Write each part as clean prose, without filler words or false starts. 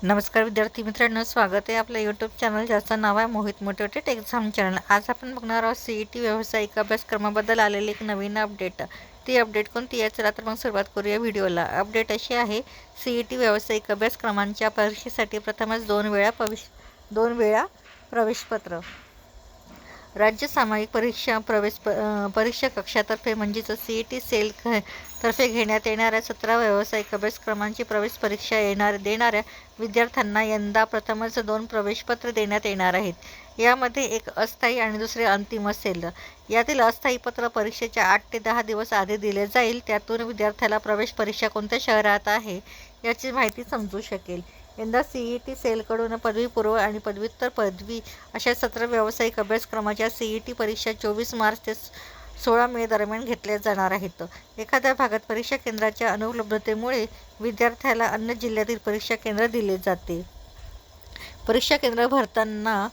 नमस्कार विद्यार्थी मित्रांनो, स्वागत आहे आपल्या यूट्यूब चॅनल ज्याचं नाव आहे मोहित मोटिवेटेड एक्झाम चॅनल। आज आपण बघणार आहोत CET व्यावसायिक अभ्यासक्रमाबद्दल आलेली एक नवीन अपडेट। ती अपडेट कोणती आहे, चला तर मग सुरुवात करूया व्हिडिओला। अपडेट अशी आहे, CET व्यावसायिक अभ्यासक्रमांच्या परीक्षेसाठी प्रथमच दोन वेळा प्रवेशपत्र। राज्य सामायिक परीक्षा परीक्षा कक्षातर्फे म्हणजेच CET सेल तर्फे घेण्यात येणाऱ्या 17 व्यावसायिक अभ्यासक्रमांची प्रवेश परीक्षा देणाऱ्या विद्यार्थ्यांना यंदा प्रथमच 2 प्रवेशपत्र देण्यात येणार आहेत। यामध्ये एक अस्थायी आणि दुसरे अंतिम असेल। यातील अस्थायी पत्र परीक्षेच्या 8 ते 10 दिवस आधी दिले जाईल। त्यातून विद्यार्थ्याला प्रवेश परीक्षा कोणत्या शहरात आहे याची माहिती समजू शकेल। यंदा CET सेलकडून पदवीपूर्व आणि पदव्युत्तर पदवी अशा 17 व्यावसायिक अभ्यासक्रमाच्या CET परीक्षा 24 मार्च ते 16 मे दरम्यान घेतल्या जाणार आहेत। एखाद्या भागात परीक्षा केंद्राच्या अनुपलब्धतेमुळे विद्यार्थ्याला अन्य जिल्ह्यातील परीक्षा केंद्र दिले जाते। परीक्षा केंद्र भरताना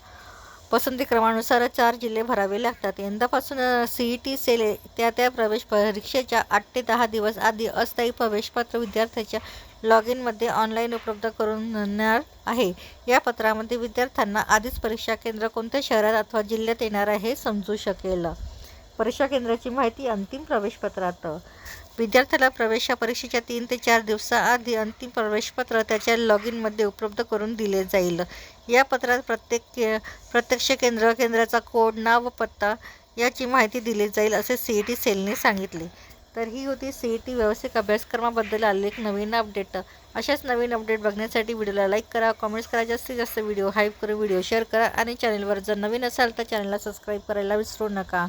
पसंती क्रमानुसार 4 जिल्हे भरावे लागतात। यंदापासून CET सेल त्या प्रवेश परीक्षेच्या 8 ते 10 दिवस आधी अस्थायी प्रवेशपत्र विद्यार्थ्याच्या लॉग इनमध्ये ऑनलाईन उपलब्ध करून देणार आहे। या पत्रामध्ये विद्यार्थ्यांना आधीच परीक्षा केंद्र कोणत्या शहरात अथवा जिल्ह्यात येणार आहे हे समजू शकेल। परीक्षा केंद्राची माहिती अंतिम प्रवेशपत्रात। विद्यार्थ्याला प्रवेश परीक्षेच्या 3 ते 4 दिवसाआधी अंतिम प्रवेशपत्र त्याच्या लॉग इनमध्ये उपलब्ध करून दिले जाईल। या पत्रात प्रत्यक्ष केंद्राचा कोड, नाव व पत्ता याची माहिती दिली जाईल असे CET सेलने सांगितले। तर ही होती CET व्यावसायिक अभ्यासक्रमाबद्दल आलेली एक नवीन अपडेट। अशाच नवीन अपडेट बघण्यासाठी व्हिडिओला लाईक करा, कमेंट्स करा, जास्तीत जास्त व्हिडिओ हाईप करून व्हिडिओ शेअर करा आणि चॅनलवर जर नवीन असाल तर चॅनलला सबस्क्राईब करायला विसरू नका।